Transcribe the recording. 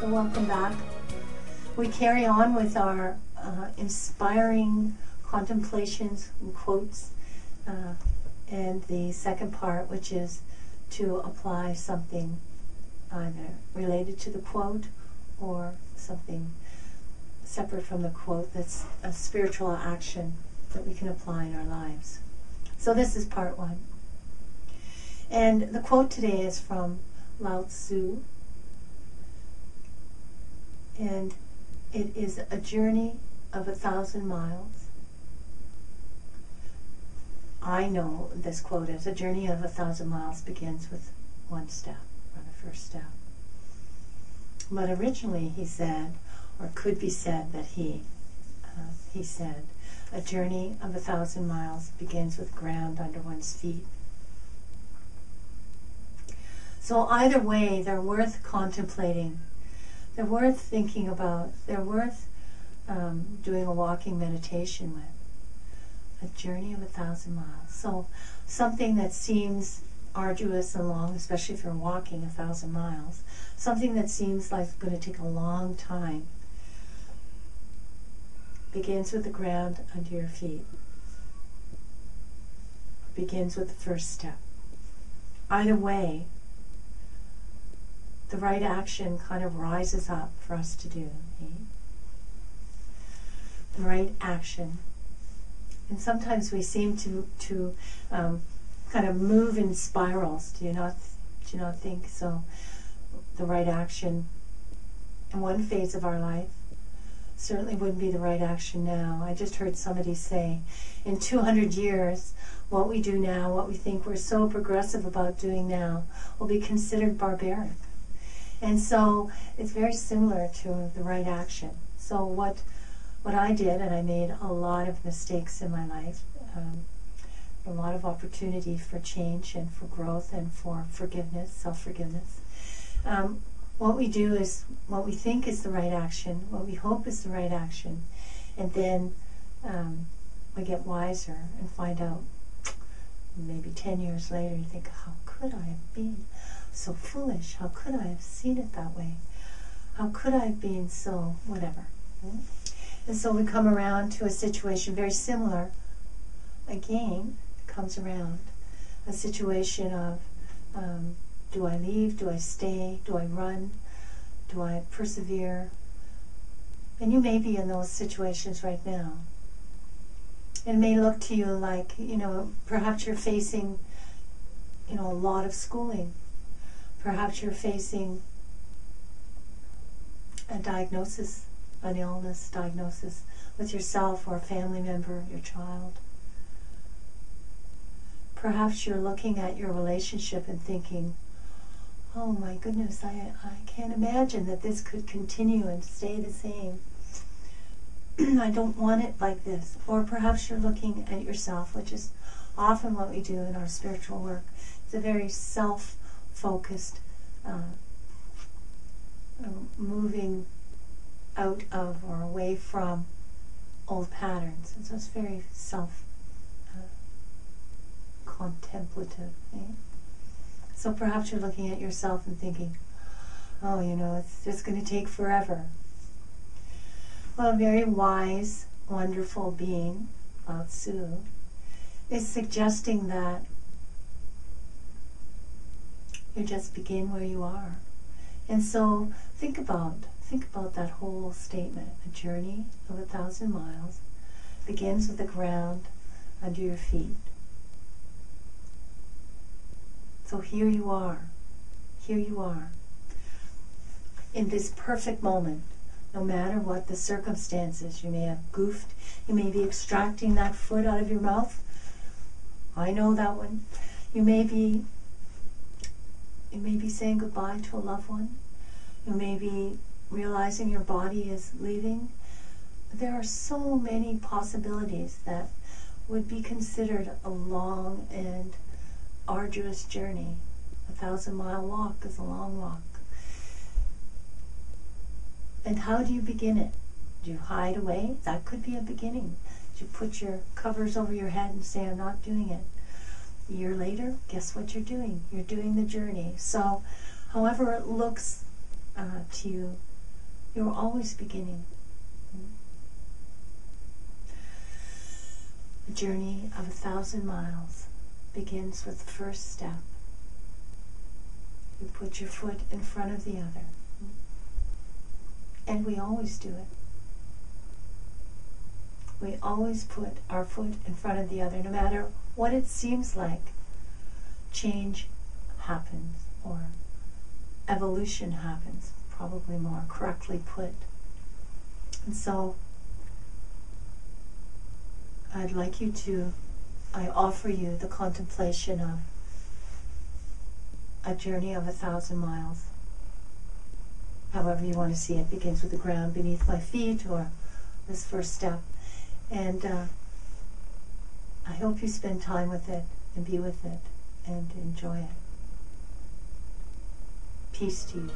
So welcome back. We carry on with our inspiring contemplations and quotes, and the second part, which is to apply something either related to the quote or something separate from the quote that's a spiritual action that we can apply in our lives. So this is part one. And the quote today is from Lao Tzu, and it is a journey of 1,000 miles. I know this quote is a journey of 1,000 miles begins with one step, or the first step. But originally he said, or could be said that he said, a journey of 1,000 miles begins with ground under one's feet. So either way, they're worth contemplating. They're worth thinking about. They're worth doing a walking meditation with. A journey of 1,000 miles. So something that seems arduous and long, especially if you're walking 1,000 miles, something that seems like it's going to take a long time, begins with the ground under your feet. Begins with the first step. Either way, the right action kind of rises up for us to do. Okay? The right action. And sometimes we seem to kind of move in spirals. Do you not think so? The right action in one phase of our life certainly wouldn't be the right action now. I just heard somebody say, in 200 years, what we do now, what we think we're so progressive about doing now, will be considered barbaric. And so it's very similar to the right action. So what I did, and I made a lot of mistakes in my life, a lot of opportunity for change and for growth and for forgiveness, self-forgiveness. What we do is what we think is the right action, what we hope is the right action, and then we get wiser and find out, maybe 10 years later, you think, how could I have been so foolish? How could I have seen it that way? How could I have been so whatever? And so we come around to a situation very similar. Again, it comes around. A situation of, do I leave? Do I stay? Do I run? Do I persevere? And you may be in those situations right now. It may look to you like, perhaps you're facing, a lot of schooling. Perhaps you're facing a diagnosis, an illness diagnosis with yourself or a family member, your child. Perhaps you're looking at your relationship and thinking, oh my goodness, I can't imagine that this could continue and stay the same. I don't want it like this. Or perhaps you're looking at yourself, which is often what we do in our spiritual work. It's a very self-focused, moving out of or away from old patterns. And so it's very contemplative. Eh? So perhaps you're looking at yourself and thinking, oh, it's just going to take forever. Well, a very wise, wonderful being, Lao Tzu, is suggesting that you just begin where you are. And so think about that whole statement. A journey of 1,000 miles begins with the ground under your feet. So here you are, in this perfect moment, no matter what the circumstances. You may have goofed, you may be extracting that foot out of your mouth. I know that one. You may be saying goodbye to a loved one. You may be realizing your body is leaving. There are so many possibilities that would be considered a long and arduous journey. 1,000-mile walk is a long walk. And how do you begin it? Do you hide away? That could be a beginning. Do you put your covers over your head and say, I'm not doing it? A year later, guess what you're doing? You're doing the journey. So however it looks to you You're always beginning. The journey of 1,000 miles begins with the first step. You put your foot in front of the other. And we always do it. We always put our foot in front of the other, no matter what it seems like. Change happens, or evolution happens, probably more correctly put. And so I offer you the contemplation of a journey of 1,000 miles. However you want to see it, begins with the ground beneath my feet, or this first step. And I hope you spend time with it and be with it and enjoy it. Peace to you.